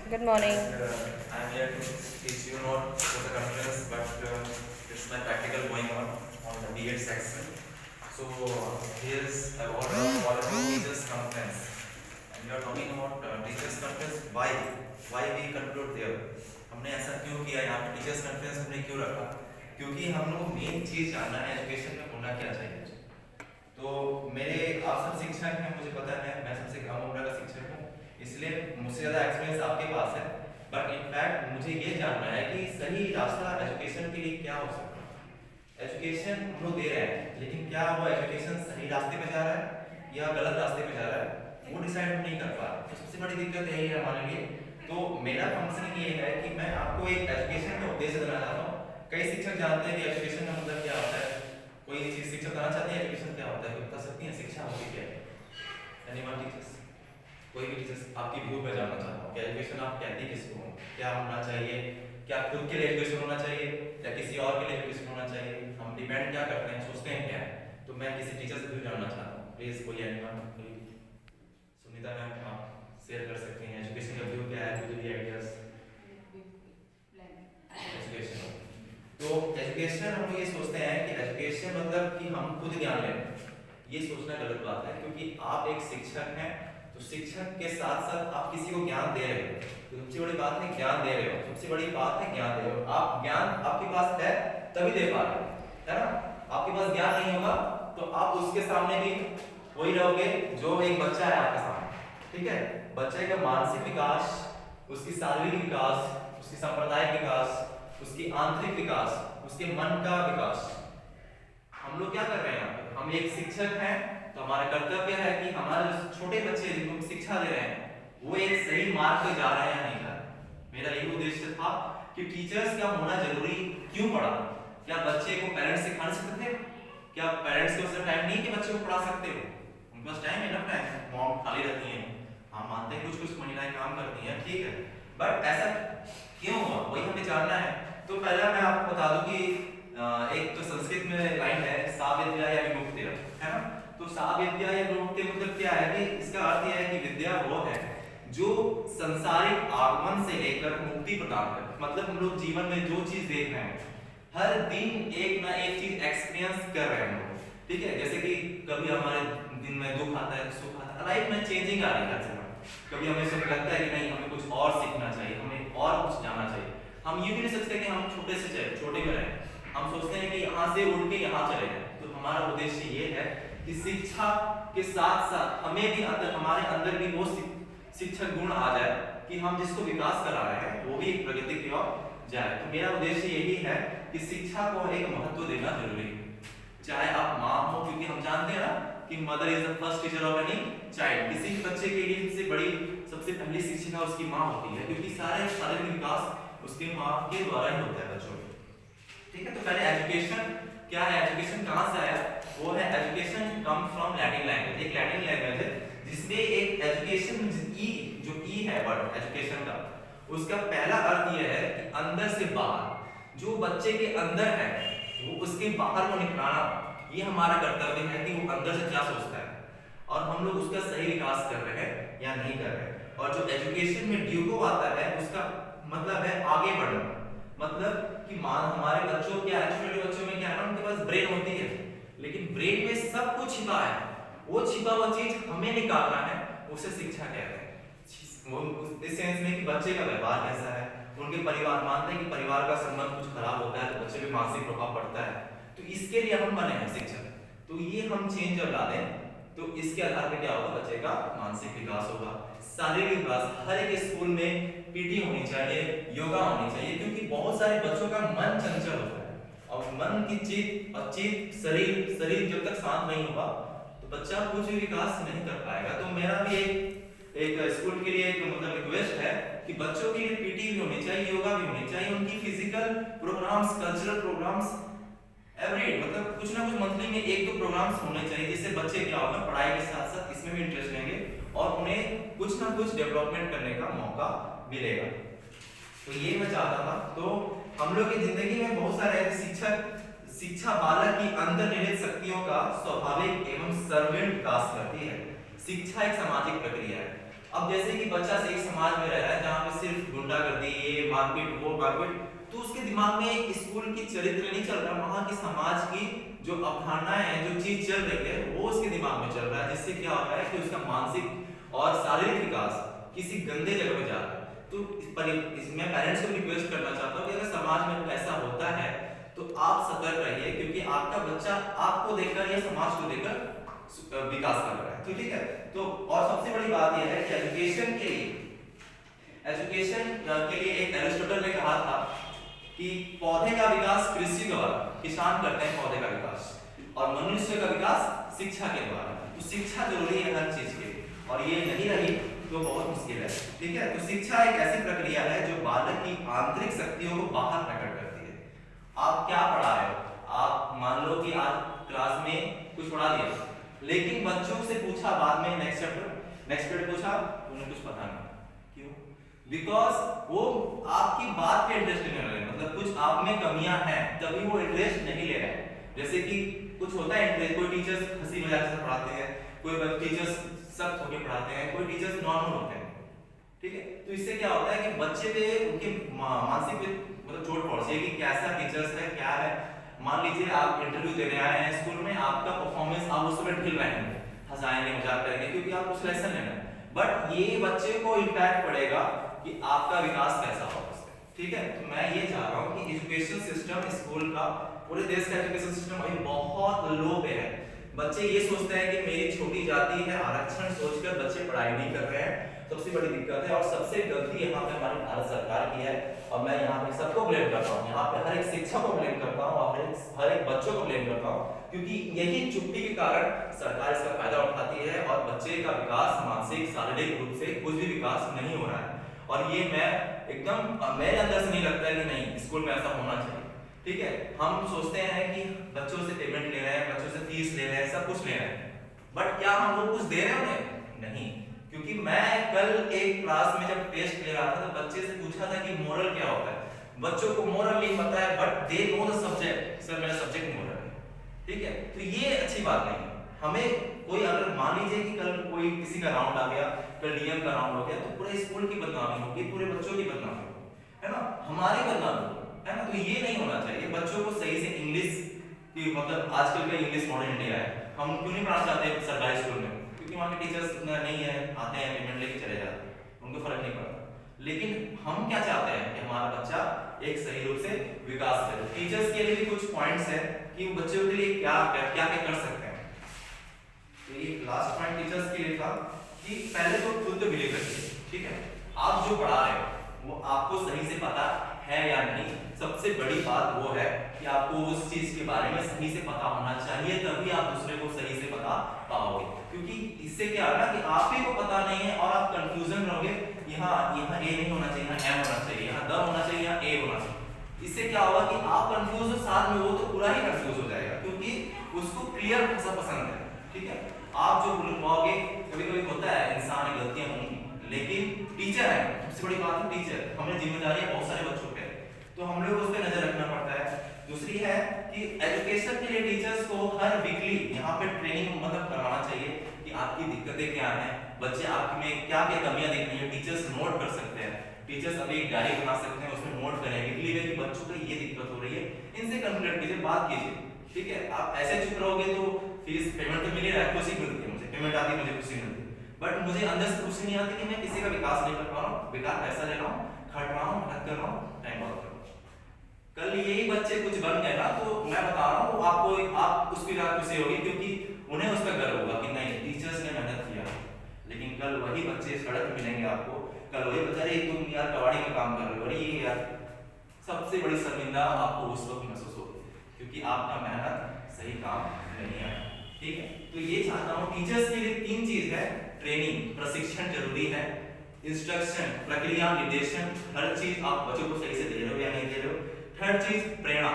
Good morning. I'm here to teach you not for the conference, but it's my practical going on the B.Ed section. So here's about all about teachers conference, and we are talking about teachers conference. Why we conclude there? हमने ऐसा क्यों किया यहाँ पे teachers conference हमने क्यों रखा? क्योंकि हम लोग मेन चीज जानना है एजुकेशन में होना क्या चाहिए। तो मेरे आप सब शिक्षक हैं, मुझे पता है मैं सबसे कम उम्र का शिक्षक हूँ, इसलिए मुझसे ज़्यादा एक्सपीरियंस आपके पास है। बट इनफैक्ट मुझे ये जानना है कि सही रास्ता एजुकेशन के लिए क्या हो सकता है। एजुकेशन हम लोग दे रहे हैं, लेकिन क्या वो एजुकेशन सही रास्ते पे जा रहा है या गलत रास्ते पे जा रहा है, वो डिसाइड हम नहीं कर पा रहे। तो सबसे बड़ी दिक्कत यही है हमारे लिए। तो मेरा फंक्शन ये है कि मैं आपको एक एजुकेशन का उद्देश्य देना चाहता हूँ। कई शिक्षक जानते हैं कि एजुकेशन का मतलब क्या होता है, कोई चीज शिक्षक करना चाहते हैं एजुकेशन क्या होता है, बता सकती हैं शिक्षा होती क्या है? एनीवन टीचर्स, कोई भी टीचर्स आपकी व्यू पे जानना चाहता हूँ कि एजुकेशन आप कहती किसको हो, क्या होना चाहिए, क्या खुद के लिए एजुकेशन होना चाहिए या किसी और के लिए एजुकेशन होना चाहिए, हम डिपेंड क्या करते हैं, सोचते हैं क्या है। तो मैं किसी टीचर से व्यू जानना चाहता हूँ। प्लीज कोई एनीवन, सुनीता मैम आप शेयर कर सकते हैं एजुकेशन का व्यू क्या है, मुझे भी आइडियाज। एजुकेशन, तो एजुकेशन हम लोग ये सोचते हैं कि एजुकेशन मतलब कि हम खुद ज्ञान लें। ये सोचना गलत बात है, क्योंकि आप एक शिक्षक हैं तो शिक्षक के साथ साथ आप किसी को ज्ञान दे रहे हो। तो सबसे बड़ी बात है ज्ञान दे रहे हो, सबसे बड़ी बात है ज्ञान दे रहे हो। आप ज्ञान आपके पास है तभी दे पा रहे हो, है ना। आपके पास ज्ञान नहीं होगा तो आप उसके सामने भी वही रहोगे जो एक बच्चा है आपके सामने, ठीक है। बच्चे का मानसिक विकास, उसकी शारीरिक विकास, उसकी सांप्रदायिक विकास, उसकी आंतरिक विकास, उसके मन का विकास, हम लोग क्या कर रहे हैं? हम एक शिक्षक हैं तो हमारा कर्तव्य है कि हमारे जो छोटे बच्चे जिनको शिक्षा दे रहे हैं वो एक सही मार्ग पे जा रहे हैं या नहीं जा रहे। मेरा यही उद्देश्य था कि टीचर्स का होना जरूरी क्यों पड़ा। क्या बच्चे को पेरेंट्स सिखा सकते थे? क्या पेरेंट्स के पास टाइम नहीं कि बच्चे को पढ़ा सकते हो? उनके पास टाइम, इनफ टाइम है, मॉम खाली रहती हैं। हम मानते हैं कुछ महिलाएं काम करती हैं, ठीक है, बट ऐसा क्यों हुआ वही हमें जानना है। तो पहला मैं आपको बता दूं कि एक तो संस्कृत में लाइन है सा विद्या या विमुक्ति, है ना। तो सा विद्या या विमुक्ति मतलब क्या है कि इसका अर्थ यह है कि विद्या वो है जो संसारिक आगमन से लेकर मुक्ति प्रदान करे। मतलब हम लोग जीवन में जो चीज देख रहे हैं हर दिन एक ना एक चीज एक्सपीरियंस कर रहे हैं, ठीक है। जैसे कि कभी हमारे दिन में दुख आता है, सुख आता है, लाइफ में चेंजिंग आ रही है। कभी हमें सब लगता है कि नहीं हमें कुछ और सीखना चाहिए, हमें और कुछ जानना चाहिए। हम ये भी नहीं सोचते कि हम छोटे में रहें, हम सोचते हैं कि यहाँ से उड़ के यहाँ चले जाएं। तो हमारा उद्देश्य ये है कि शिक्षा के साथ साथ हमें भी हमारे अंदर भी वो शिक्षक गुण आ जाए कि हम जिसको विकास करा रहे हैं वो भी एक प्रगति की ओर जाए। तो मेरा उद्देश्य यही है कि शिक्षा को एक महत्व देना जरूरी है, चाहे आप माँ हो, क्योंकि हम जानते हैं ना कि mother is the first teacher of any child. किसी बच्चे के लिए सबसे पहली शिक्षिका उसकी माँ होती है, क्योंकि सारे शारीरिक विकास उसके माँ के द्वारा ही होता है बच्चों में, ठीक है। तो पहले एजुकेशन क्या है, एजुकेशन कहाँ से आया? वो है education come from Latin language. एक लैटिन लैंग्वेज है जिसमें एक एजुकेशन जो ई है वर्ड एजुकेशन का, उसका पहला अर्थ यह है कि अंदर से बाहर, जो बच्चे के अंदर है वो उसके बाहर को निकालना। ये हमारा कर्तव्य है कि वो अंदर से क्या सोचता है और हम लोग उसका सही विकास कर रहे हैं या नहीं कर रहे हैं। और जो एजुकेशन में ड्यूको आता है उसका मतलब है आगे बढ़ना। मतलब कि मान हमारे बच्चों क्या है, छोटे बच्चों में क्या है, उनके पास ब्रेन होती है, लेकिन ब्रेन में सब कुछ छिपा है, वो छिपा हुआ चीज हमें निकालना है, उसे शिक्षा कहते हैं। वो इस सेंस में कि बच्चे का व्यवहार कैसा है, उनके परिवार, मानते हैं कि परिवार का संबंध कुछ खराब होता है तो बच्चे पे मानसिक प्रभाव पड़ता है, तो इसके लिए हम बने हैं शिक्षक। तो ये हम चेंज जब ला दें तो इसके आधार पर क्या होगा, बच्चे का मानसिक विकास होगा, शारीरिक विकास। हर एक स्कूल में पीटी होनी चाहिए, योगा होनी चाहिए, क्योंकि बहुत सारे बच्चों का मन चंचल होता है और मन की चित्त और चित्त शरीर जब तक शांत नहीं होगा तो बच्चा कुछ भी विकास नहीं कर पाएगा। तो मेरा भी एक स्कूल के लिए एक मतलब रिक्वेस्ट है कि बच्चों के लिए पीटी भी होनी चाहिए, योगा भी होनी चाहिए, उनकी physical programmes, cultural programmes every मतलब कुछ ना कुछ मंथली में 1-2 प्रोग्राम्स होने चाहिए, जिससे बच्चे क्या होगा पढ़ाई के साथ साथ इसमें भी इंटरेस्ट लेंगे और उन्हें कुछ ना कुछ डेवलपमेंट करने का मौका मिलेगा। तो ये मैं चाहता था। तो हम लोग की जिंदगी में बहुत सारे ऐसे शिक्षा बालक की अंतर्निहित शक्तियों का स्वाभाविक एवं सर्वव्यापी विकास करती है। शिक्षा एक सामाजिक प्रक्रिया है अब जैसे कि बच्चा से एक समाज में रह रहा है जहाँ पे सिर्फ गुंडागर्दी, ये मारपीट, वो मारपीट, तो उसके दिमाग में स्कूल की चरित्र नहीं चल रहा, वहाँ की समाज की जो अवधारणाएं हैं, जो चीज चल रही है, वो उसके दिमाग में चल रहा है, जिससे क्या होता है कि उसका मानसिक और शारीरिक विकास किसी गंदे जगह में जा रहा है। तो इसमें पेरेंट्स को रिक्वेस्ट करना चाहता हूँ कि अगर समाज में ऐसा होता है तो आप सतर्क रहिए, क्योंकि आपका बच्चा आपको देखकर या समाज को देखकर विकास कर रहा है। तो ठीक है, तो और सबसे बड़ी बात यह है कि एजुकेशन के लिए एक एरिस्टोटल ने कहा था कि पौधे का विकास कृषि द्वारा, किसान करते हैं पौधे का विकास, और मनुष्य का विकास शिक्षा के द्वारा। तो शिक्षा जरूरी है हर चीज के, और ये नहीं रही तो बहुत मुश्किल है। ठीक है, तो शिक्षा एक ऐसी प्रक्रिया है जो बालक की आंतरिक शक्तियों को बाहर प्रकट करती है। आप क्या पढ़ा रहे हो, आप मान लो कि आज क्लास में कुछ पढ़ा दिया, लेकिन बच्चों से पूछा बाद में नेक्स्ट पीरियड पूछा, उन्हें कुछ पता नहीं। क्यों? बिकॉज वो आपकी बात पे इंटरेस्ट नहीं ले रहे, मतलब कुछ आप में कमियां हैं तभी वो इंटरेस्ट नहीं ले रहे हैं। जैसे कि कुछ होता है इंटरेस्ट, कोई टीचर्स हंसी मजाक से पढ़ाते हैं, कोई टीचर्स सख्त होकर पढ़ाते हैं, कोई टीचर्स नॉर्मल होते हैं। ठीक है, तो इससे क्या होता है कि बच्चे पे उनके मानसिक मतलब चोट पहुंचती है कि कैसा टीचर्स है, क्या है। मान लीजिए आप इंटरव्यू देने आए हैं स्कूल में, आपका परफॉर्मेंस आप उस समय ढील रहेंगे, हंसाएंगे, मजाक करेंगे, क्योंकि आप कुछ लेसन लेना है, बट ये बच्चे को इम्पैक्ट पड़ेगा कि आपका विकास कैसा होगा उससे। ठीक है, तो मैं ये चाह रहा हूँ कि एजुकेशन सिस्टम स्कूल का, पूरे देश का एजुकेशन सिस्टम अभी बहुत लो पे है। बच्चे ये सोचते हैं कि मेरी छोटी जाति है, आरक्षण सोचकर बच्चे पढ़ाई नहीं कर रहे हैं, सबसे बड़ी दिक्कत है। और सबसे गलती यहाँ पे हमारी भारत सरकार की है, और मैं यहाँ पे सबको ब्लेम करता हूँ, यहाँ पे हर एक शिक्षक को ब्लेम करता हूँ और हर एक बच्चों को ब्लेम करता हूँ, क्योंकि यही चुप्पी के कारण सरकार इसका फायदा उठाती है और बच्चे का विकास मानसिक शारीरिक रूप से कुछ भी विकास नहीं हो रहा है। और ये मैं एकदम मेरे अंदर से नहीं लगता है कि नहीं स्कूल में ऐसा होना चाहिए। ठीक है, हम सोचते हैं कि बच्चों से पेमेंट ले रहे हैं, बच्चों से फीस ले रहे हैं, सब कुछ ले रहे हैं, बट क्या हम लोग कुछ दे रहे हैं उन्हें? नहीं। क्योंकि मैं कल एक क्लास में जब टेस्ट ले रहा था तो बच्चे से पूछा था कि मोरल क्या होता है। बच्चों को मोरल नहीं पता है, but they know the subject, sir मेरा सब्जेक्ट मोरल है। ठीक है, तो ये अच्छी बात नहीं है। हमें कोई अगर मान लीजिए कि कल कोई किसी का राउंड आ गया, कल डीएम का राउंड हो गया, तो पूरे स्कूल की बदनामी होगी, पूरे बच्चों की बदनामी होगी, है ना, हमारी बदनामी है ना। तो ये नहीं होना चाहिए। बच्चों को सही से इंग्लिश की, मतलब आजकल का इंग्लिश मॉडर्न इंडिया है, हम क्यों नहीं पढ़ाना चाहते सरकारी स्कूल में? क्योंकि वहाँ के टीचर्स नहीं है, आते हैं पेमेंट लेके चले जाते हैं, उनको फर्क नहीं पड़ता। लेकिन हम क्या चाहते हैं कि हमारा बच्चा एक सही रूप से विकास करे। टीचर्स के लिए भी कुछ पॉइंट्स हैं कि वो बच्चों के लिए क्या क्या कर सकते हैं। तो ये लास्ट पॉइंट टीचर्स के लिए था कि पहले तो खुद तो बिलीव करिए। ठीक है, आप जो पढ़ा रहे हो वो आपको सही से पता है या नहीं। सबसे बड़ी बात वो है कि आपको उस चीज के बारे में सही से पता होना चाहिए, तभी आप दूसरे को सही से बता पाओगे। क्योंकि इससे क्या है ना कि आप ही को पता नहीं है और आप कंफ्यूजन रहोगे, यहाँ ए नहीं होना चाहिए, यहाँ एम होना चाहिए, यहाँ द होना चाहिए, यहाँ ए होना चाहिए। इससे क्या होगा कि आप कंफ्यूज हो, साथ में वो तो पूरा ही कंफ्यूज हो जाएगा, क्योंकि उसको क्लियर भाषा पसंद है। ठीक है, आप जो बोल पाओगे, कभी कभी होता है इंसान की गलतियां होंगी, लेकिन टीचर है, सबसे बड़ी बात है टीचर, हमें जिम्मेदारियां बहुत सारे बच्चों पे, तो हम लोग उस पर नजर रखना पड़ता है। दूसरी है कि एजुकेशन के लिए टीचर्स को हर वीकली यहाँ पे ट्रेनिंग मतलब करवाना चाहिए कि आपकी दिक्कतें क्या हैं, बच्चे आपकी में क्या क्या कमियां देख रही है, टीचर्स नोट कर सकते हैं। टीचर्स अभी एक डायरी बना सकते हैं, उसमें नोट करें वीकली में कि बच्चों को ये दिक्कत हो रही है, इनसे कंसल्ट कीजिए, बात कीजिए। ठीक है, आप ऐसे चुप रहोगे तो फीस पेमेंट तो मिल ही रहा है, खुशी मिलती है, मुझे पेमेंट आती है, मुझे खुशी मिलती है, बट मुझे अंदर से खुशी नहीं आती कि मैं किसी का विकास नहीं कर पा रहा हूँ, बेकार पैसा ले रहा हूँ, खट रहा हूँ, मेहनत कर रहा हूँ, टाइम पास कर रहा हूँ। कल यही बच्चे कुछ बन गए ना, तो मैं बता रहा हूँ आपको, आप उसकी रात खुशी होगी, क्योंकि उन्हें उस पर गर्व होगा कि नहीं टीचर्स ने मेहनत किया। लेकिन कल वही बच्चे सड़क मिलेंगे आपको, कल वही बेचारे तुम यार कबाड़ी में काम कर रहे हो, अरे ये यार, सबसे बड़ी शर्मिंदा आपको उस वक्त महसूस होगी, क्योंकि आपका मेहनत सही काम नहीं आया। ठीक है, तो ये चाहता हूँ टीचर्स के लिए 3 चीज है, ट्रेनिंग, प्रशिक्षण जरूरी है, इंस्ट्रक्शन, प्रक्रिया, निर्देशन, हर चीज आप बच्चों को सही से दे रहे हो या नहीं दे रहे हो। थर्ड चीज प्रेरणा,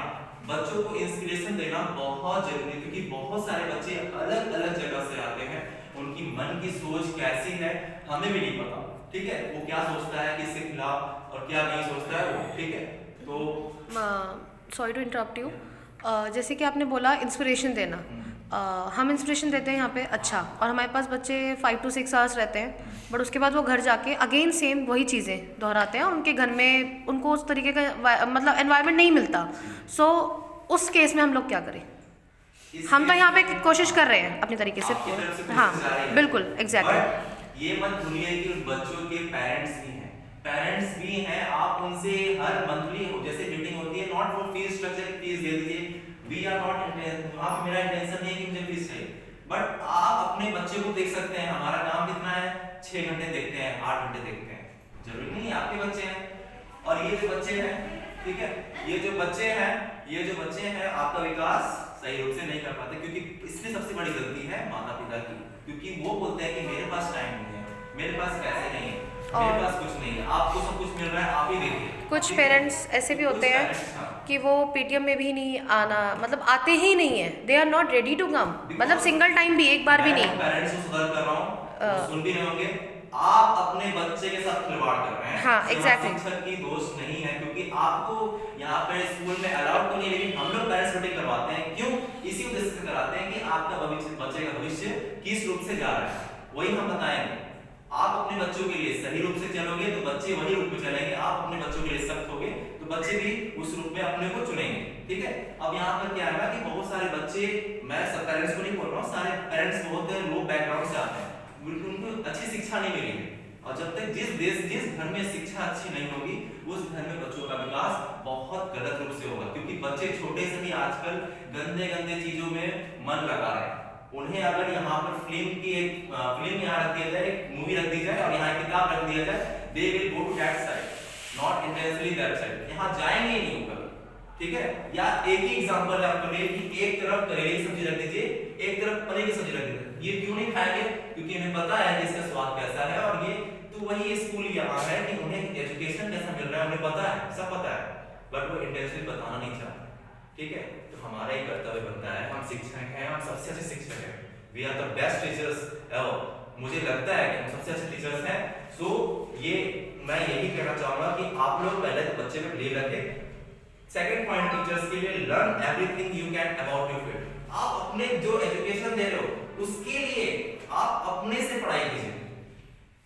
बच्चों को इंस्पिरेशन देना बहुत जरूरी है, क्योंकि बहुत सारे बच्चे अलग अलग जगह से आते हैं, उनकी मन की सोच कैसी है हमें भी नहीं पता। ठीक है, वो क्या सोचता है किसके खिलाफ और क्या नहीं सोचता है वो। ठीक है, तो सॉरी टू इंटरप्ट यू, जैसे कि आपने बोला इंस्पिरेशन देना, हम इंस्पिरेशन देते हैं यहाँ पे, अच्छा, और हमारे पास बच्चे 5 to 6 आवर्स रहते हैं, बट उसके बाद वो घर जाके अगेन सेम वही चीज़ें दोहराते हैं, उनके घर में उनको उस तरीके का मतलब एनवायरनमेंट नहीं मिलता। सो उस केस में हम लोग क्या करें? हम तो यहाँ पे कोशिश कर रहे हैं अपनी तरीके से। हाँ बिल्कुल, एग्जैक्टली। ये मत भूलिए कि उन बच्चों के पेरेंट्स भी हैं। आप उनसे हर मंथली जैसे मीटिंग होती है, not for fees structure, fees दे दीजिए, वी आर नॉट, आप मेरा इंटेंशन नहीं है कि मुझे फीस चाहिए, बट आप अपने बच्चे को देख सकते हैं। हमारा काम कितना है, 6 घंटे देखते हैं, 8 घंटे देखते हैं, जरूरी नहीं है आपके बच्चे हैं। और ये जो बच्चे हैं, ठीक है, ये जो बच्चे हैं आपका विकास सही रूप से नहीं कर पाते, क्योंकि इसमें सबसे बड़ी गलती है माता पिता की, क्योंकि वो बोलते हैं कि मेरे पास टाइम नहीं है, मेरे पास पैसे नहीं है, मेरे पास कुछ नहीं है, आपको सब कुछ मिल रहा है, आप ही देखिए। कुछ पेरेंट्स ऐसे भी होते हैं कि वो पीटीएम में भी नहीं आना, मतलब आते ही नहीं है, they are not ready to come, मतलब सिंगल टाइम भी, एक बार भी नहीं। पेरेंट्स को सुधार कर रहा हूँ, सुन भी रहे होंगे, आप अपने बच्चे के साथ खिलवाड़ कर रहे हैं। हाँ एग्जैक्टली। शिक्षक की दोष नहीं है, क्योंकि आपको यहाँ पे स्कूल में अलाउड तो नहीं, लेकिन हम लोग पेरेंट्स मीटिंग करवाते हैं, क्यों? इसी उद्देश्य से कराते हैं कि आपका भविष्य, बच्चे का भविष्य किस रूप से जा रहा है, वही हम बताएंगे। आप अपने बच्चों के लिए सही रूप से चलोगे तो बच्चे वही रूप में चलेंगे, आप अपने बच्चों के लिए सख्त होगे तो बच्चे भी उस रूप में अपने को चुनेंगे, ठीक है। अब यहाँ पर क्या है कि बहुत सारे बच्चे, मैं सब पेरेंट्स को नहीं बोल रहा हूँ, सारे पेरेंट्स बहुत लो बैकग्राउंड से आते हैं, उनको अच्छी शिक्षा नहीं मिली है, और जब तक जिस घर में शिक्षा अच्छी नहीं होगी, उस घर में बच्चों का विकास बहुत गलत रूप से होगा, क्योंकि बच्चे छोटे से ही आजकल गंदे चीजों में मन लगा रहे हैं। उन्हें अगर यहाँ पर फिल्म यहाँ रख दिया जाए, एक मूवी रख दी जाए और यहाँ एक किताब रख दिया जाए, they will go to that side, not intentionally that side, यहाँ जाएंगे ही नहीं ऊपर, ठीक है। या एक ही एग्जांपल आपको ले कि एक तरफ करेले की सब्जी रख दीजिए, एक तरफ पनीर की सब्जी रख दीजिए, ये क्यों नहीं खाएंगे? क्योंकि इन्हें पता है कि इसका स्वाद कैसा है, और ये तो वही स्कूल यहाँ है कि उन्हें एजुकेशन कैसा मिल रहा है उन्हें पता है, सब पता है, बट वो इंटेंशनली बताना नहीं चाहते, ठीक है। तो हमारा ही कर्तव्य बनता है, हम शिक्षक हैं, हम सबसे अच्छे शिक्षक हैं, we are the best teachers ever, मुझे लगता है कि हम सबसे अच्छे टीचर्स हैं। सो ये मैं यही कहना चाहूंगा कि आप लोग पहले तो बच्चे पे बिलीव रखें। सेकंड पॉइंट टीचर्स के लिए, learn everything you can about your field. आप अपने जो एजुकेशन दे रहे हो उसके लिए आप अपने से पढ़ाई कीजिए,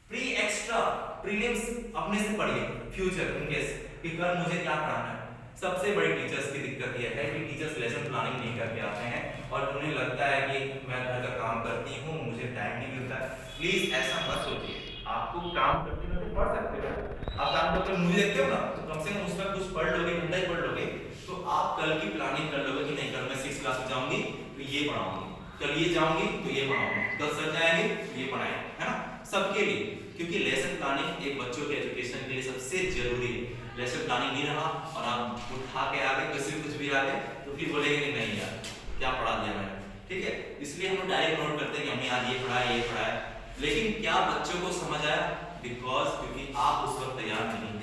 प्री एक्स्ट्रा प्रीलिम्स अपने से पढ़िए, फ्यूचर इन केस कि कल मुझे क्या पढ़ाना है। सबसे बड़ी टीचर्स की दिक्कत यह है कि टीचर्स लेसन प्लानिंग नहीं करके आते हैं और उन्हें लगता है कि मैं घर का काम करती हूँ, मुझे टाइम नहीं मिलता है। प्लीज ऐसा मत सोचिए, आपको काम करते हुए पढ़ सकते हो, आप काम करते हुए मूवी देखते हो ना, तो कम से कम उसका कुछ पढ़ लोगे, घंटा ही पढ़ लोगे, तो आप कल की प्लानिंग कर लोगे कि नहीं कल मैं 6th क्लास में जाऊंगी तो ये पढ़ाऊंगी, कल ये जाऊंगी तो ये पढ़ाऊंगी, कल सर जाएंगे तो ये पढ़ाएंगे, है ना, सबके लिए। क्योंकि लेसन प्लानिंग एक बच्चों के एजुकेशन के लिए सबसे जरूरी है। लेसन प्लानिंग नहीं रहा और आप उठा के आगे किसी कुछ भी आगे तो फिर बोलेंगे कि नहीं यार क्या पढ़ा दिया मैंने, ठीक है। इसलिए हम लोग डायरेक्ट नोट करते हैं कि हमने आज ये पढ़ाया, लेकिन क्या बच्चों को समझ आया? बिकॉज क्योंकि आप उस वक्त तैयार नहीं,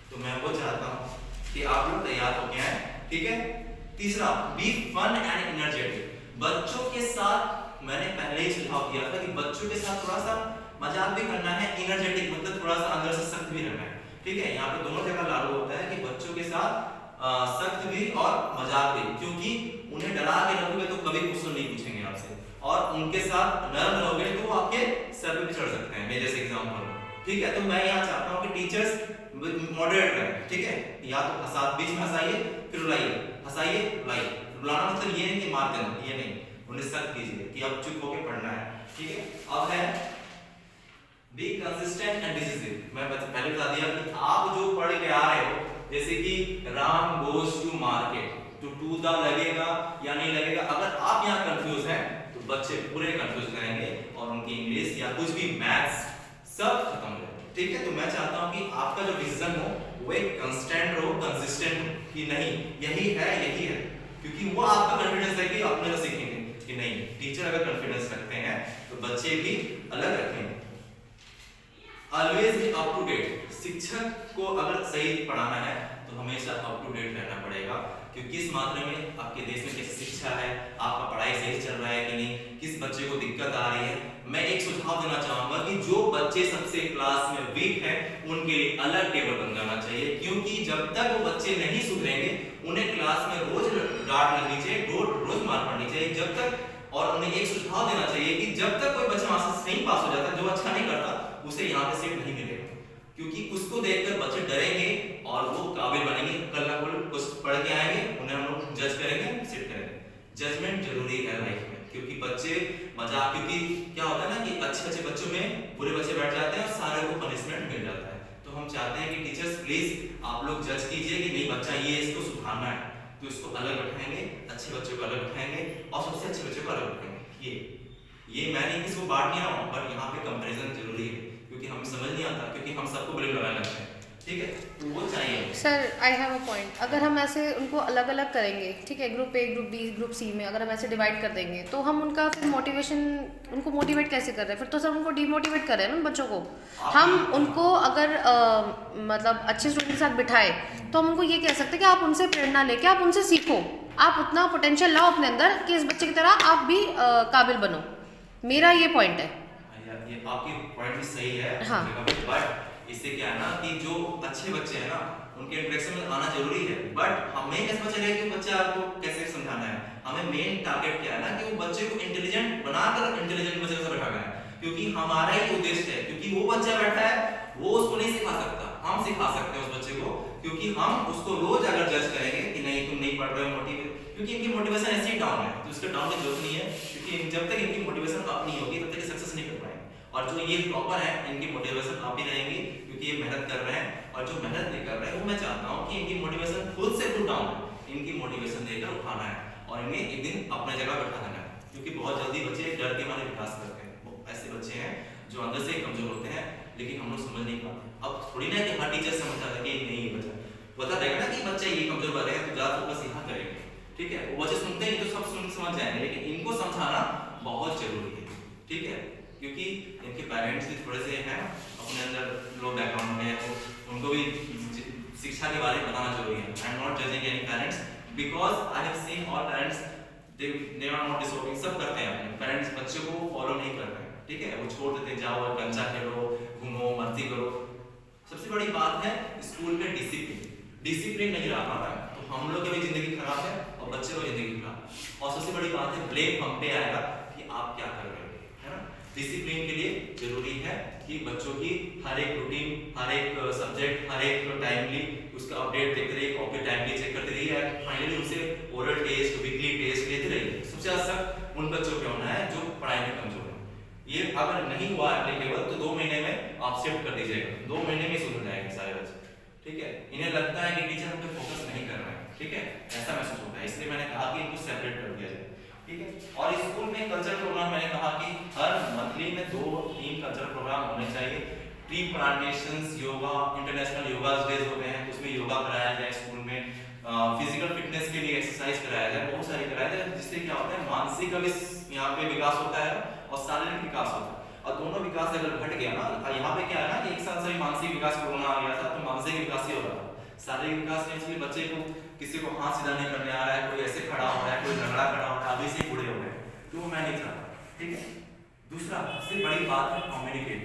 तो मैं वो चाहता हूँ कि आप लोग तैयार हो गए हैं, ठीक है। तीसरा, बी फन एंड एनर्जेटिक। बच्चों के साथ मैंने पहले ही सुझाव दिया था कि बच्चों के साथ थोड़ा सा मजाक भी करना है, एनर्जेटिक मतलब थोड़ा सा अंदर से सख्त भी रहना है, ठीक है। यहाँ पे दोनों जगह लागू होता है कि बच्चों के साथ सख्त भी और मजाक भी, क्योंकि उन्हें डरा के रखोगे तो कभी क्वेश्चन नहीं पूछेंगे आपसे, और उनके साथ नरम रहोगे तो वो आपके सर पे भी चढ़ सकते हैं, मेरे जैसे एग्जांपल, ठीक है। तो मैं यहाँ चाहता हूँ कि टीचर्स मॉडरेट रहें, ठीक है। या तो बीच में हंसाइए फिर रुलाइए, हंसाइए रुलाइए। रुलाना मतलब ये नहीं कि मार देना, ये नहीं, उन्हें सख्त कीजिए कि अब चुप होकर पढ़ना है, ठीक है। अब है बी कंसिस्टेंट एंड डिसिसिव। मैं पहले बता दिया कि आप जो पढ़ के आ रहे हो, जैसे कि Ram goes to market, to the लगेगा या नहीं लगेगा, अगर आप यहाँ कंफ्यूज हैं तो बच्चे पूरे कंफ्यूज रहेंगे और उनकी इंग्लिश या कुछ भी मैथ्स सब खत्म हो जाएगा, ठीक है। तो मैं चाहता हूँ कि आपका जो डिसीजन हो वो एक कंस्टेंट हो, कंसिस्टेंट हो, कि नहीं यही है, क्योंकि वो आपका कॉन्फिडेंस है कि अपने को सीखेंगे कि नहीं। टीचर अगर कॉन्फिडेंस रखते हैं तो बच्चे भी अलग रखेंगे। Always be up to date. शिक्षक को अगर सही पढ़ाना है तो हमेशा अप टू डेट रहना पड़ेगा, क्योंकि किस मात्रा में आपके देश में कैसी शिक्षा है, आपका पढ़ाई सही चल रहा है कि नहीं, किस बच्चे को दिक्कत आ रही है। मैं एक सुझाव देना चाहूंगा कि जो बच्चे सबसे क्लास में वीक हैं उनके लिए अलग टेबल बन जाना चाहिए, क्योंकि जब तक वो बच्चे नहीं सुधरेंगे उन्हें क्लास में रोज डांट लगनी चाहिए, रोज मार पड़नी चाहिए, जब तक और उन्हें एक सुझाव देना चाहिए कि जब तक कोई बच्चा वहां से नहीं पास हो जाता, जो अच्छा नहीं करता, उसे यहाँ पे सीट नहीं मिलेगा, क्योंकि उसको देखकर बच्चे डरेंगे और वो काबिल बनेंगे, कल ना कल कुछ पढ़ के आएंगे, उन्हें हम लोग जज करेंगे, सीट करेंगे। जजमेंट जरूरी है लाइफ में, क्योंकि बच्चे मजाक, क्योंकि क्या होता है ना कि अच्छे बच्चों में बुरे बच्चे बैठ जाते हैं और सारे को पनिशमेंट मिल जाता है। तो हम चाहते हैं कि टीचर्स प्लीज आप लोग जज कीजिए कि नहीं बच्चा ये इसको सुधारना है, तो इसको अलग बैठाएंगे, अच्छे बच्चों को अलग बैठाएंगे और सबसे अच्छे बच्चों को अलग बैठाएंगे। ये मैं नहीं किसी को बांट नहीं रहा हूँ, पर यहाँ पे कंपैरिजन जरूरी है, क्योंकि हमें समझ नहीं आता, क्योंकि हम सबको ब्लेम लगाने लगते हैं, ठीक है, तो वो चाहिए। Sir I have a point, अगर हम ऐसे उनको अलग अलग करेंगे, ठीक है, group A, group B, group C में अगर हम ऐसे डिवाइड कर देंगे तो हम उनका फिर मोटिवेशन, उनको मोटिवेट कैसे कर रहे हैं? फिर तो सर उनको डिमोटिवेट कर रहे हैं ना उन बच्चों को। हम उनको अगर मतलब अच्छे स्टूडेंट के साथ बिठाए तो हम उनको ये कह सकते हैं कि आप उनसे प्रेरणा लेके आप उनसे सीखो, आप उतना पोटेंशियल लाओ अपने अंदर कि इस बच्चे की तरह आप भी काबिल बनो। मेरा ये पॉइंट है। ये आपकी पॉइंट भी सही है, हाँ। बट इससे क्या है ना कि जो अच्छे बच्चे हैं ना उनके इंटरेक्शन में आना जरूरी है, बट हमें कैसे पता चलेगा कि बच्चा आपको कैसे समझाना है? हमें मेन टारगेट क्या है ना कि वो बच्चे को इंटेलिजेंट बनाकर इंटेलिजेंट बच्चे को बैठाना है, क्योंकि हमारा ही उद्देश्य है, क्योंकि वो बच्चा बैठा है वो उसको नहीं सिखा सकता, हम सिखा सकते हैं उस बच्चे को, क्योंकि हम उसको रोज अगर जज करेंगे कि नहीं तुम नहीं पढ़ रहे हो, मोटिवेट, क्योंकि इनकी मोटिवेशन ऐसे ही डाउन है, तो उसका डाउन की जरूरत नहीं है, क्योंकि जब तक इनकी मोटिवेशन अप नहीं होगी तब तक सक्सेस नहीं कर पाएंगे। और जो ये टॉपर है इनकी मोटिवेशन अप ही रहेगी, क्योंकि ये मेहनत कर रहे हैं, और जो मेहनत नहीं कर रहे हैं वो मैं चाहता हूँ कि इनकी मोटिवेशन खुद से खुद डाउन है, इनकी मोटिवेशन देकर उठाना है और इन्हें एक दिन अपने जगह बैठा देना है, क्योंकि बहुत जल्दी बच्चे डर के मारे विकास करते हैं, वो ऐसे बच्चे हैं जो अंदर से कमजोर होते हैं, लेकिन हम लोग समझ नहीं पाते। अब थोड़ी ना कि हर टीचर समझ आता है कि नहीं ये बता देगा ना कि बच्चा ये कमजोर वाले हैं तो ज्यादा फोकस यहाँ करेंगे, ठीक है, वो बच्चे सुनते ही तो सब सुन समझ जाएंगे, लेकिन इनको समझाना बहुत जरूरी है, ठीक है, क्योंकि इनके पेरेंट्स भी थोड़े से हैं अपने अंदर लो बैकग्राउंड में, तो उनको भी शिक्षा के बारे में बताना जरूरी है। I am not judging any parents because I have seen all parents they are not disobeying, सब करते हैं अपने पेरेंट्स बच्चों को फॉलो नहीं कर रहे हैं, ठीक है, वो छोड़ देते, जाओ कंचा खेलो, घूमो, मस्ती करो। सबसे बड़ी बात है स्कूल में डिसिप्लिन नहीं रहा है तो हम लोग की भी जिंदगी खराब है और बच्चे की जिंदगी खराब है, और सबसे बड़ी बात है ब्लेम हम पे आएगा कि आप क्या कर रहे हो, है ना। डिसिप्लिन के लिए जरूरी है कि बच्चों की हर एक रूटीन, हर एक सब्जेक्ट, हर एक टाइमली उसका अपडेट देखते रहिए, कॉपी टाइमली चेक करते रहिए, फाइनली उसे ओरल टेस्ट, वीकली टेस्ट लेते रहिए। सबसे ज्यादा उन बच्चों पे होना है जो पढ़ाई में कमजोर है, ये अगर नहीं हुआ एप्लीकेबल तो 2 महीने में आप शिफ्ट कर दीजिएगा, 2 महीने में सुधर जाएंगे सारे बच्चे, ठीक है। इन्हें लगता है कि टीचर हम पे फोकस नहीं कर रहे हैं, ठीक है, ऐसा महसूस होता है, इसलिए मैंने कहा कि इनको सेपरेट कर दिया जाए, ठीक है। और स्कूल में कल्चर प्रोग्राम मैंने कहा कि हर मंथली में 2-3 कल्चर प्रोग्राम होने चाहिए। Tree plantations, yoga, international yoga days होते हैं, उसमें योगा कराया जाए स्कूल में, फिजिकल फिटनेस के लिए एक्सरसाइज कराया जाए, बहुत सारी कराया जाए, जिससे क्या होता है मानसिक भी यहाँ पे विकास होता है और शारीरिक विकास होता है, और दोनों विकास अगर घट गया ना, यहाँ पे क्या है ना कि एक साथ सभी मानसिक विकास कोरोना आ गया था तो मानसिक विकास ही हो रहा था, शारीरिक विकास नहीं, इसलिए बच्चे को किसी को हाथ सीधा नहीं करने आ रहा है, कोई ऐसे खड़ा हो रहा है, कोई झगड़ा खड़ा हो रहा है, अभी से बूढ़े हो गए, तो मैं नहीं चाहता, ठीक है। दूसरा सबसे बड़ी बात है कम्युनिकेट,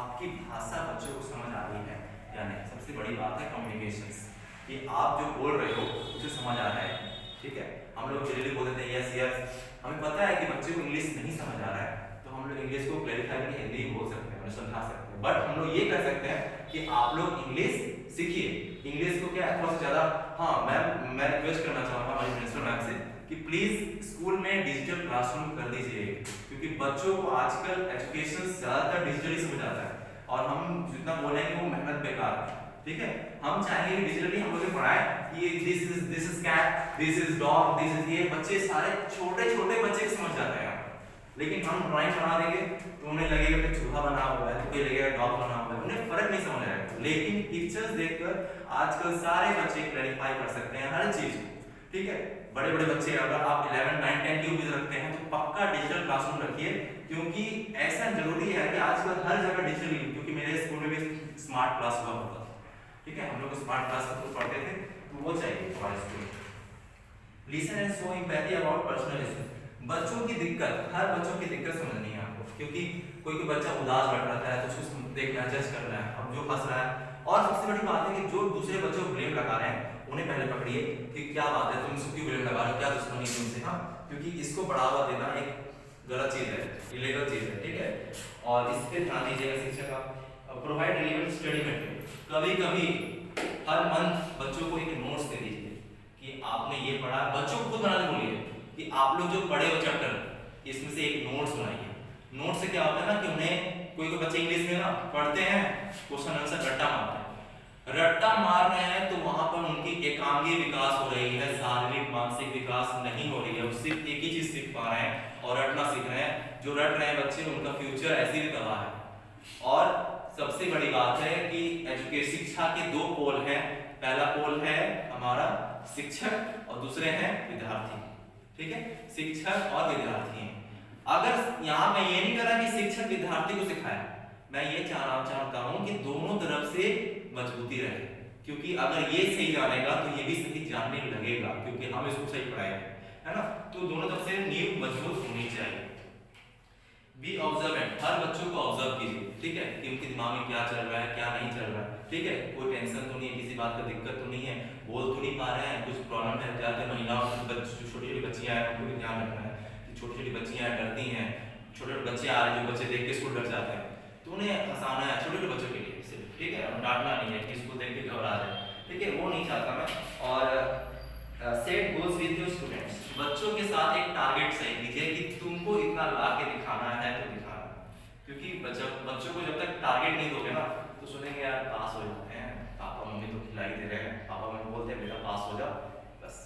आपकी भाषा बच्चों को समझ आ रही है या नहीं, सबसे बड़ी बात है कम्युनिकेशन, कि आप जो बोल रहे हो उसे समझ आ रहा है, ठीक है। हम लोग जनरली बोल देते हैं यस यस, हमें पता है कि बच्चे को इंग्लिश नहीं समझ आ रहा है तो हम लोग इंग्लिश को क्लैरिफाई करके हिंदी में बोल सकते हैं, उन्हें समझा सकते हैं, बट हम लोग ये कर सकते हैं कि आप लोग इंग्लिश सीखिए, इंग्लिश को क्या थोड़ा सा ज्यादा, हाँ मैं रिक्वेस्ट करना चाहूँगा हमारी प्रिंसिपल मैम से कि प्लीज स्कूल में डिजिटल क्लासरूम कर दीजिए, क्योंकि बच्चों को आजकल एजुकेशन ज्यादातर डिजिटली समझ आता है, और हम जितना बोलेंगे वो मेहनत बेकार है, ठीक है। हम चाहेंगे कि डिजिटली हम लोग पढ़ाएं कि this is cat, this is dog, this is ये, बच्चे सारे छोटे छोटे बच्चे समझ जाते हैं, लेकिन हम ड्राइंग बना देंगे तो उन्हें लगेगा कि चूहा बना हुआ है, तो कोई लगेगा डॉग बना हुआ है, उन्हें फर्क नहीं समझ आएगा, लेकिन पिक्चर्स देखकर आजकल सारे बच्चे क्लैरिफाई कर सकते हैं हर चीज, ठीक है। बड़े बड़े बच्चे अगर आप 11, 9, 10 की उम्मीद रखते हैं तो पक्का डिजिटल क्लासरूम रखिए, क्योंकि ऐसा जरूरी है कि आजकल हर जगह डिजिटल, क्योंकि मेरे स्कूल में भी स्मार्ट क्लास हुआ होता था, ठीक है, हम लोग स्मार्ट क्लास पढ़ते थे, तो वो चाहिए हमारे school. Listen and show empathy about personal issues, बच्चों की दिक्कत, हर बच्चों की दिक्कत समझनी है आपको, क्योंकि कोई बच्चा उदास बैठ रहता है तो उसको देखना, जज करना है, अब जो हंस रहा है, और सबसे बड़ी बात है कि जो दूसरे बच्चों को ब्लेम लगा रहे हैं उन्हें पहले पकड़िए कि क्या बात है, तुम इसको क्यों ब्लेम लगा रहे हो, क्या दुश्मनी तुमसे, हाँ, क्योंकि इसको बढ़ावा देना एक गलत चीज़ है, इलीगल चीज़ है, ठीक है। और इस पे ध्यान दीजिएगा शिक्षक आप। प्रोवाइड रिलेवेंट स्टडी मटेरियल, कभी कभी हर मंथ बच्चों को एक नोट्स दे दीजिए कि आपने ये पढ़ा, बच्चों को खुद बनाने बोलिए कि आप लोग जो पढ़े हो चैप्टर इसमें से एक नोट्स बनाइए। नोट से क्या होता है ना कि उन्हें कोई कोई बच्चे इंग्लिश में ना पढ़ते हैं, क्वेश्चन आंसर रट्टा मारते हैं, रट्टा मार रहे हैं तो वहां पर उनकी एकांगी विकास हो रही है, शारीरिक मानसिक विकास नहीं हो रही है, वो सिर्फ एक ही चीज सीख पा रहे हैं और रटना सीख रहे हैं। जो रट रहे हैं बच्चे उनका फ्यूचर ऐसे भी तबाह है। और सबसे बड़ी बात है कि एजुकेशन शिक्षा के दो पोल हैं, पहला पोल है हमारा शिक्षक और दूसरे हैं विद्यार्थी, ठीक है, शिक्षक और विद्यार्थी। अगर यहाँ मैं ये नहीं कर रहा कि शिक्षक विद्यार्थी को सिखाए, मैं ये चाहता हूँ कि दोनों तरफ से मजबूती रहे, क्योंकि अगर ये सही जानेगा तो ये भी सही जानने लगेगा, क्योंकि हम इसको सही पढ़ाएंगे, है ना। तो दोनों तरफ से नींव मजबूत होनी चाहिए। बी ऑब्जर्वेंट, हर बच्चों को ऑब्जर्व कीजिए, ठीक है, कि उनके दिमाग में क्या चल रहा है क्या नहीं चल रहा है, ठीक है, कोई टेंशन तो नहीं है, किसी बात का दिक्कत तो नहीं है, बोल तो नहीं पा रहे हैं, कुछ प्रॉब्लम है, ज्यादा महिलाओं छोटी छोटी बच्चियां हैं उनको भी ध्यान रखना है कि छोटी छोटी बच्चियां डरती हैं, छोटे छोटे बच्चे आ रहे हैं जो बच्चे देख के स्कूल डर जाते हैं, तो उन्हें हंसाना है, छोटे छोटे बच्चों के लिए सिर्फ, ठीक है, डांटना नहीं है कि स्कूल देख के घबरा जाए, ठीक है, वो नहीं चाहता मैं। और set goals with your students, बच्चों के साथ एक टारगेट सही कीजिए कि तुमको इतना ला के दिखाना है तो दिखाना, क्योंकि बच्चों को जब तक टारगेट नहीं दोगे ना तो सुनेंगे यार पास हो जाते हैं, पापा मम्मी तो खिलाई दे रहे हैं, पापा मम्मी बोलते हैं बेटा पास हो जाओ, बस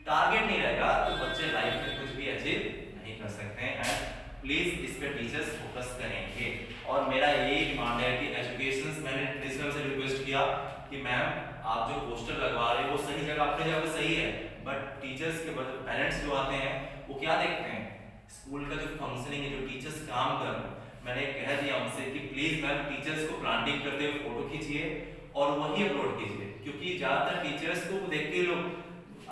टारगेट नहीं रहेगा तो बच्चे लाइफ में कुछ भी अचीव नहीं कर सकते हैं। एंड प्लीज इस पे टीचर्स फोकस करेंगे। और मेरा यही डिमांड है कि एजुकेशन, मैंने प्रिंसिपल से रिक्वेस्ट किया कि मैम आप जो पोस्टर लगवा रहे हो वो सही जगह अपनी जगह सही है, बट टीचर्स के पेरेंट्स जो आते हैं वो क्या देखते हैं, स्कूल का जो फंक्शनिंग है, जो टीचर्स काम कर रहे हैं। मैंने कह दिया उनसे कि प्लीज मैम टीचर्स को प्लांटिंग करते हुए फोटो खींचिए और वही अपलोड कीजिए, क्योंकि ज्यादातर टीचर्स को देख के लोग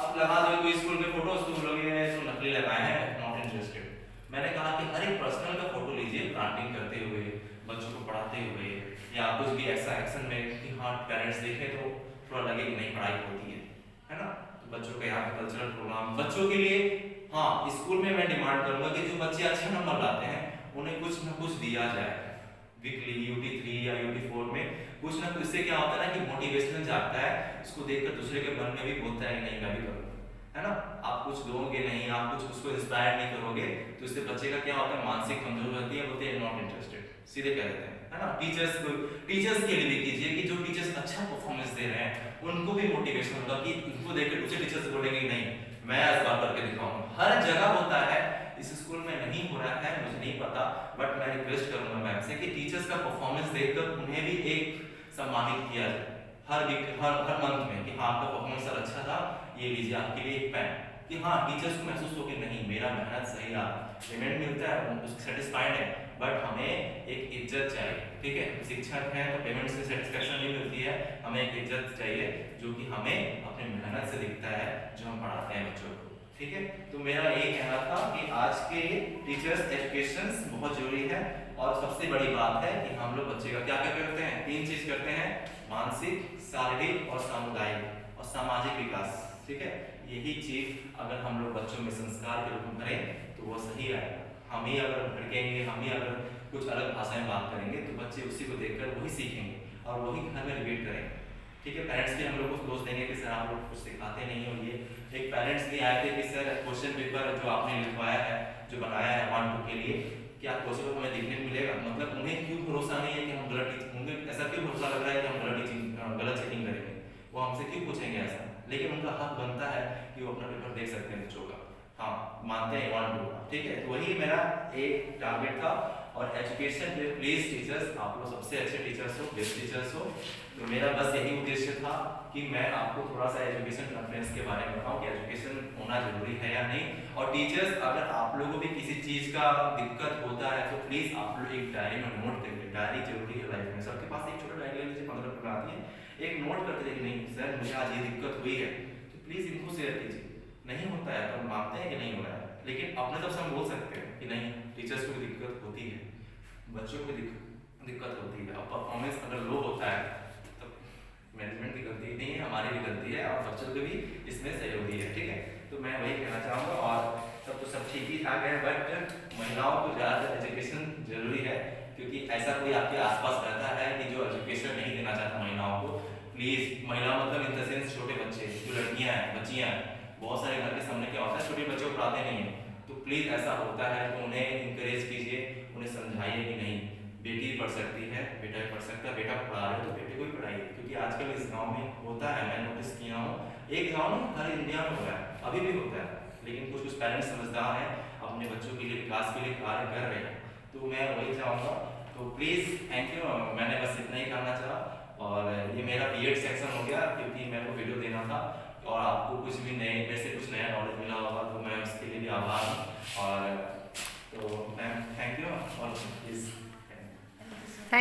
अब लगा दो कोई स्कूल के फोटो, स्कूल लोग ये तो नकली लगाए हैं, नॉट इंटरेस्टेड। मैंने कहा कि हर एक पर्सनल का फोटो लीजिए प्लांटिंग करते हुए, बच्चों को पढ़ाते हुए, या कुछ भी ऐसा एक्शन में कि हाँ पेरेंट्स देखें तो थोड़ा लगे कि नहीं पढ़ाई होती है ना। तो बच्चों के यहाँ पे कल्चरल प्रोग्राम बच्चों के लिए, हाँ स्कूल में मैं डिमांड करूंगा कि जो बच्चे अच्छे नंबर लाते हैं उन्हें कुछ ना कुछ दिया जाए, वीकली UT3 या UT4 में कुछ ना कुछ। इससे क्या होता है ना कि मोटिवेशन जागता है, इसको देखकर दूसरे के मन में भी बोलता है कि नहीं मैं भी करूँ, है ना। आप कुछ दोगे नहीं, आप कुछ उसको इंस्पायर नहीं करोगे तो इससे बच्चे का क्या होता है, मानसिक कमजोरी होती है, बोलते हैं नॉट इंटरेस्टेड, सीधे कह देते हैं, है ना। टीचर्स के लिए भी कीजिए कि जो टीचर्स अच्छा परफॉर्मेंस दे रहे हैं उनको भी मोटिवेशन होगा कि उनको देखकर दूसरे टीचर्स बोलेंगे कि नहीं मैं इस बार करके दिखाऊंगा। हर जगह होता है, इस स्कूल में नहीं हो रहा है मुझे नहीं पता, बट मैं रिक्वेस्ट करूंगा मैम से कि टीचर्स का परफॉर्मेंस देखकर उन्हें भी एक सम्मानित किया जाए हर मंथ में कि हाँ आपका परफॉर्मेंस अच्छा था, ये लीजिए आपके लिए एक पेन, कि हाँ टीचर्स को महसूस हो कि नहीं मेरा मेहनत सही रहा, पेमेंट मिलता है उससे सेटिस्फाइड है, बट हमें एक इज्जत चाहिए, ठीक है। शिक्षक हैं तो पेमेंट से सेटिस्फेक्शन नहीं मिलती है, हमें एक इज्जत चाहिए जो कि हमें अपनी मेहनत से दिखता है जो हम पढ़ाते हैं बच्चों को, ठीक है। तो मेरा यही कहना था कि आज के टीचर्स एजुकेशन बहुत जरूरी है। और सबसे बड़ी बात है कि हम लोग बच्चे का क्या क्या करते हैं, 3 चीज करते हैं, मानसिक, शारीरिक और सामुदायिक और सामाजिक विकास, ठीक है। यही चीज अगर हम लोग बच्चों में संस्कार के रूप में करें तो वो सही आएगा। हम ही अगर भड़केंगे, हम ही अगर कुछ अलग भाषा में बात करेंगे तो बच्चे उसी को देखकर वही सीखेंगे और वही घर में रिपीट करेंगे, ठीक है। पेरेंट्स भी हम लोग को दोष देंगे कि सर आप लोग कुछ सिखाते नहीं हो। ये एक पेरेंट्स भी आए थे कि सर क्वेश्चन पेपर जो आपने लिखवाया है, जो बनाया है 1-2 के लिए, क्या क्वेश्चन पेपर हमें देखने को मिलेगा, मतलब उन्हें क्यों भरोसा नहीं है कि हम गलत, उन्हें ऐसा क्यों भरोसा लग रहा है कि हम गलत चेकिंग करेंगे, वो हमसे क्यों पूछेंगे ऐसा, लेकिन उनका हक बनता है कि वो अपना पेपर देख सकते हैं बच्चों का, हाँ मानते हैं 1-2, ठीक है। तो वही मेरा एक टारगेट था। और एजुकेशन पे प्लीज टीचर्स आप लोग सबसे अच्छे टीचर्स हो, बेस्ट टीचर्स हो। तो मेरा बस यही उद्देश्य था कि मैं आपको थोड़ा सा एजुकेशन कॉन्फ्रेंस के बारे में बताऊं कि एजुकेशन होना जरूरी है या नहीं। और टीचर्स अगर आप लोगों को भी किसी चीज का दिक्कत होता है तो प्लीज आप लोग एक डायरी में नोट करिए, डायरी जरूरी है लाइफ में, सबके पास एक छोटा डायरी ले लीजिए, 15 रुपये आती है, एक नोट करते रहिए नहीं सर मुझे आज ये दिक्कत हुई है, तो प्लीज इनको शेयर कीजिए। नहीं होता है तो हम मानते हैं कि नहीं हो रहा है, लेकिन अपने तरफ से हम बोल सकते हैं कि नहीं टीचर्स को भी दिक्कत होती है, बच्चों को भी दिक्कत होती है। अब परफॉर्मेंस अगर लो होता है तो मैनेजमेंट की गलती नहीं है, हमारी भी गलती है और बच्चों की भी इसमें सहयोगी है, ठीक है। तो मैं वही कहना चाहूँगा और सब तो सब ठीक ही ठाक है, बट महिलाओं को ज़्यादातर एजुकेशन जरूरी है, क्योंकि ऐसा कोई आपके आसपास रहता है कि जो एजुकेशन नहीं देना चाहता महिलाओं को। प्लीज़, महिला मतलब इन द सेंस छोटे बच्चे, जो लड़कियां हैं, बच्चियां हैं, बहुत सारे घर के सामने क्या होता है, छोटे बच्चों को पढ़ाते नहीं है। तो प्लीज़ ऐसा होता है तो उन्हें इंकरेज कीजिए, उन्हें समझाइए कि नहीं, बेटी पढ़ सकती है, बेटा भी पढ़ सकता है, बेटा पढ़ा रहे हो तो बेटे को भी पढ़ाइए। क्योंकि आजकल इस गाँव में होता है, मैं नोटिस किया हूँ, एक गाँव में हर इंडिया में हो रहा है, अभी भी होता है, लेकिन कुछ कुछ पेरेंट्स समझदार हैं, अपने बच्चों के लिए विकास के लिए कार्य कर रहे हैं। तो मैं वही चाहूँगा, तो प्लीज़ थैंक यू, मैंने बस इतना ही कहना चाहा। और ये मेरा बीएड सेक्शन हो गया, क्योंकि मेरे को वीडियो देना था, और आपको कुछ भी नए, मेरे से कुछ नया नॉलेज मिला होगा तो मैं उसके लिए भी आभार हूँ। और तो मैम थैंक यू, और प्लीज़